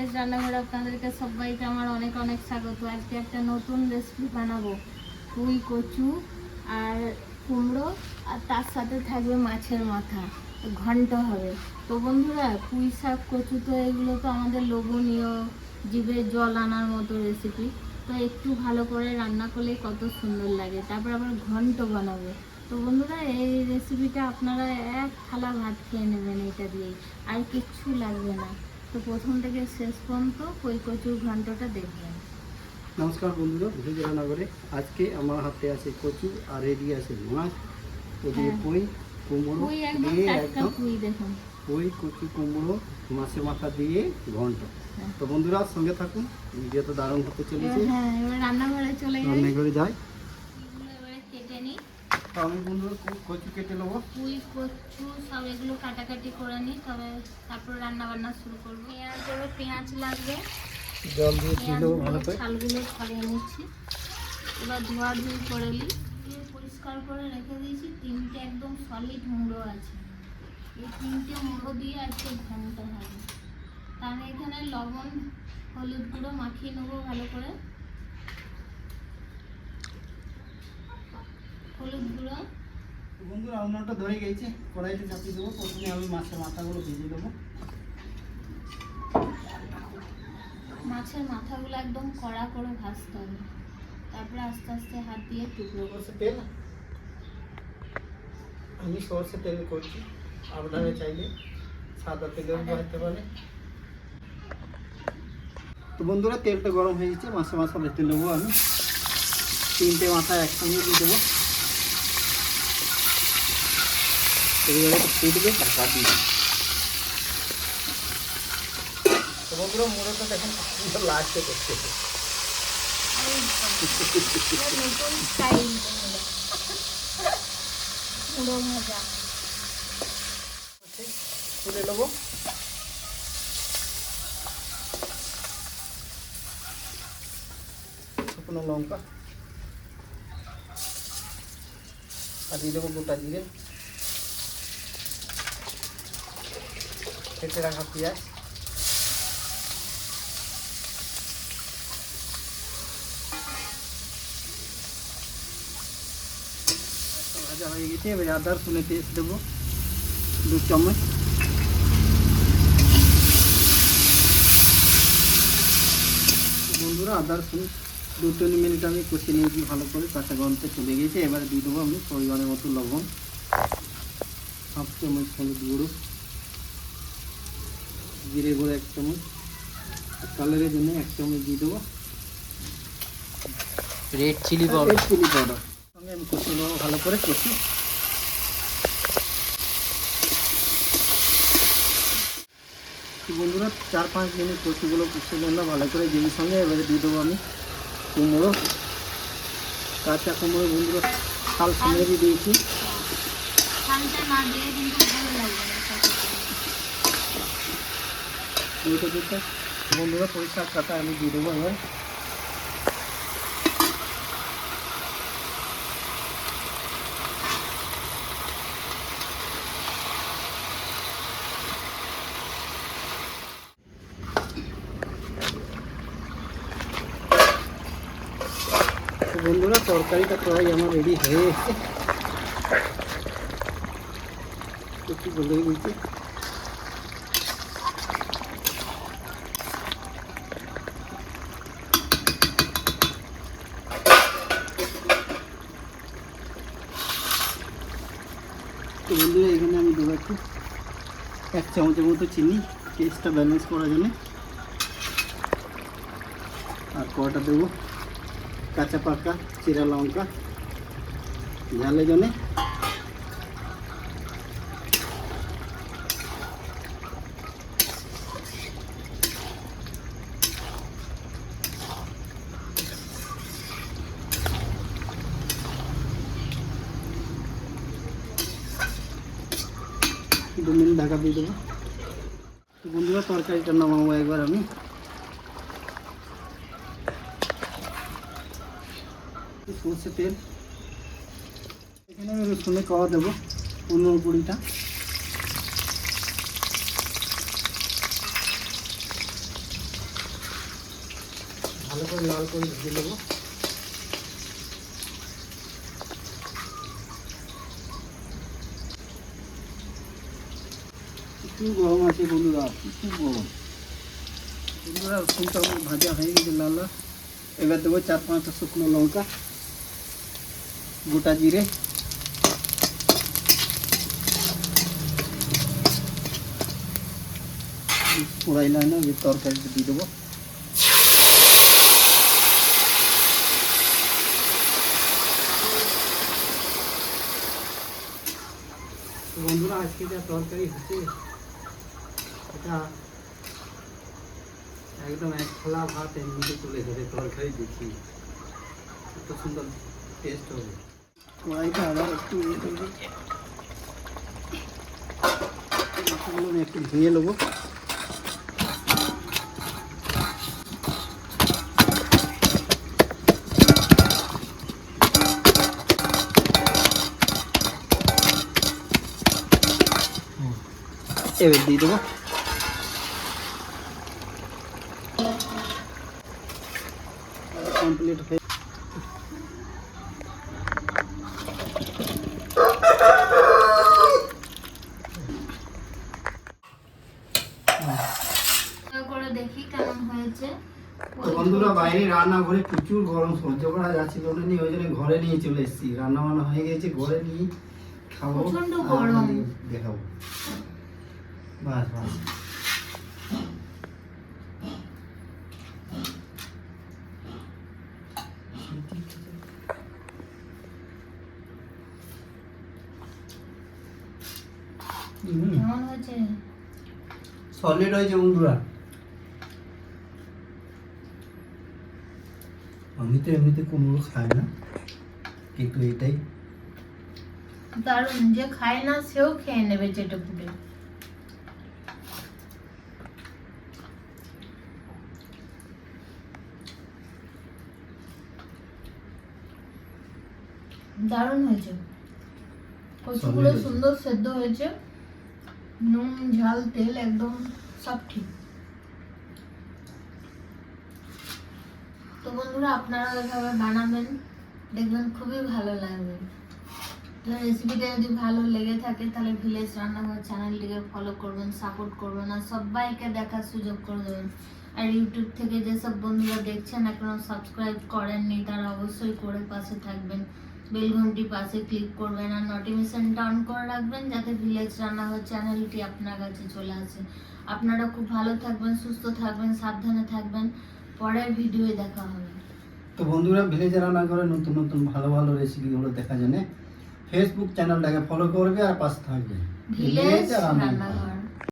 মায়ের রান্নাঘরে আপনাদেরকে সবাইকে আমার অনেক অনেক স্বাগত। আজকে একটা নতুন রেসিপি বানাবো, পুঁই কচু আর কুমড়ো, আর তার সাথে থাকবে মাছের মাথা, ঘন্ট হবে। তো বন্ধুরা, পুঁই শাক কচু তো এগুলো তো আমাদের লোভনীয়, জিভে জল আনার মতো রেসিপি। তো একটু ভালো করে রান্না করলে কত সুন্দর লাগে। তারপর আবার ঘন্ট বানাবো। তো বন্ধুরা, এই রেসিপিটা আপনারা এক থালা ভাত খেয়ে নেবেন এটা দিয়েই, আর কিচ্ছু লাগবে না। তো প্রথম থেকে শেষ পর্যন্ত পুঁই কচুর ঘন্টটা দেখবেন। নমস্কার বন্ধুরা, ভুজে রান্নাঘরে আজকে আমার হাতে আছে কচু আর রেডি আছে মাছ, ওদিকে পুঁই কুমড়ো দিয়ে একদম পুঁই কচু কুমড়ো মাছের মাথা দিয়ে ঘন্ট। তো বন্ধুরা সঙ্গে থাকুন, ভিডিও তো দারুণ হতে চলেছে। এবার রান্নাঘরে চলে রান্নাঘরে যাই। এবারে কেটে নিই। তো আমি বন্ধুরা কচু কেটে নেবো। পুঁই কচু সব এগুলো কাটাকাটি করে নিই, তবে তারপর রান্না বান্না শুরু করবো। পেঁয়াজ দেবে, পেঁয়াজ লাগবে, জল দিয়ে দিলেও ভালো করে। ছালগুলো ছাড়িয়ে নিচ্ছি। এবার ধোয়াধুয়ি করে নিই, পরিষ্কার করে রেখে দিয়েছি। তিনটে একদম সলিড মুড়ো আছে, এই তিনটে মুড়ো দিয়ে আজকে ঘন্ট হবে। তাহলে এখানে লবণ হলুদ গুঁড়ো মাখিয়ে নেবো ভালো করে। হলুদ গুঁড়ো, বন্ধুরা উনুনটা ধরে গেছে, কড়াইতে চাপিয়ে দেবো। প্রথমে আমি মাছের মাথাগুলো ভেজে দেবো। মাছের মাথাগুলো একদম কড়া করে ভাজতে হবে, তারপরে আস্তে আস্তে হাত দিয়ে টুকরো করে। তেল আমি সরষে তেল করছি, আপনারা চাইলে সাদা তেলেও ভাজতে পারে। তো বন্ধুরা তেলটা গরম হয়ে গেছে, মাথা ভেজে নেবো। আমি তিনটে মাথা একসঙ্গে দিয়ে দেবো। এবারে ফুটবে, টাকা দিয়ে। তো বন্ধুরা মুড়োটা দেখেন সুন্দর লাগছে করতে। তুলে নেবো। শুকনো লঙ্কা আর দিয়ে দেবো গোটা জিরে, কেটে রাখা পেঁয়াজ, ভাজা হয়ে গেছে। এবার আদা রসুনের পেস্ট দেবো 2 চামচ। বন্ধুরা আদা রসুন 2-3 মিনিট আমি কষিয়ে নিয়েছি ভালো করে, কাঁচা গন্ধ চলে গেছে। এবারে দিয়ে দেবো আমি পরিমাণের মতো লবণ, 1/2 চামচ হলুদ গুঁড়ো, জিরে গুঁড়ো 1 চামচ, আর কালারের জন্য 1 চামচ দিয়ে দেবো রেড চিলি পাউডার। সঙ্গে আমি কষিয়ে নেবো ভালো করে। কষি বন্ধুরা 4-5 মিনিট কচুগুলো কষিয়ে নেবো ভালো করে জিরির সঙ্গে। এবারে দিয়ে দেবো আমি কুমড়ো, কাঁচা কুমড়ো বন্ধুরা শাল সঙ্গে দিয়েছি। বন্ধুরা পরিষ্কার কাটা আমি দিয়ে দেবো। এবার বন্ধুরা তরকারিটা প্রায় আমার রেডি হয়ে এসেছে, একটু বলে দিচ্ছি। তো বন্ধুরা এখানে আমি দেবো একটু 1 চামচের মতো চিনি, টেস্টটা ব্যালেন্স করার জন্য। আর কটা দেবো কাঁচা পাকা চিরা লঙ্কা ঝালের জন্য। দু মিনিট ঢাকা দিয়ে দেবো। বন্ধুরা তরকারিটা নামাবো একবার আমি। সরষে তেল, এখানে আমি রসুনের কোয়া দেবো 15-20টা। ভালো করে লাল করে ভেজে নেবো। একটু গরম আছে বন্ধুরা, একটু গরম। বন্ধুরা রসুনটা আমার ভাজা হয়ে গেছে লাল লাল। এবার দেবো 4-5টা শুকনো লঙ্কা, গোটা জিরে, পোড়াই না না তরকারিটা দিয়ে দেবো। বন্ধুরা আজকে যা তরকারি হচ্ছে এটা একদম এক থালা ভাত এমনিতে চলে যাবে তরকারি দেখি, এত সুন্দর টেস্ট হবে। কড়াইটা আবার একটু একটু ভেঙে নেবো। এবার দিয়ে দেবো। কমপ্লিট হয়ে করে দেখি কেমন হয়েছে। তো বন্ধুরা বাইরে রান্নাঘরে প্রচুর গরম, সহ্য করা যাচ্ছিল না, ওই জন্য ঘরে নিয়ে চলে এসেছি। রান্না বান্না হয়ে গেছে, ঘরে নিয়ে খাবো, প্রচন্ড গরম দেখাবো। বাস বাস কেমন হয়েছে? সলিড হয়েছে বন্ধুরা। আমি তো এমনিতে কুমড়ো খাই না, কিন্তু এটাই দারুণ, যে খায় না সেও খেয়ে নেবে যেটা পুটে। দারুণ হয়েছে, কচুগুলো সুন্দর সেদ্ধ হয়েছে, নুন ঝাল তেল একদম সব ঠিক। তো বন্ধুরা আপনারা এভাবে বানাবেন, দেখবেন খুবই ভালো লাগবে। তো রেসিপিটা যদি ভালো লেগে থাকে তাহলে ভিলেজ রান্নাঘর চ্যানেলটিকে ফলো করবেন, সাপোর্ট করবেন আর সবাইকে দেখার সুযোগ করে দেবেন। আর ইউটিউব থেকে যেসব বন্ধুরা দেখছেন এখনো সাবস্ক্রাইব করেননি তারা অবশ্যই করে পাশে থাকবেন, বেল ঘন্টি পাশে ক্লিক করবেন আর নোটিফিকেশনটা অন করে রাখবেন যাতে ভিলেজ রান্নাঘর চ্যানেলটি আপনার কাছে চলে আসে। আপনারা খুব ভালো থাকবেন, সুস্থ থাকবেন, সাবধানে থাকবেন। পরের ভিডিওয়ে দেখা হবে। তো বন্ধুরা ভিলেজ রান্নাঘরে নতুন নতুন ভালো ভালো রেসিপিগুলো দেখার জন্য ফেসবুক চ্যানেলটাকে ফলো করবে আর পাশে থাকবে ভিলেজ রান্নাঘর।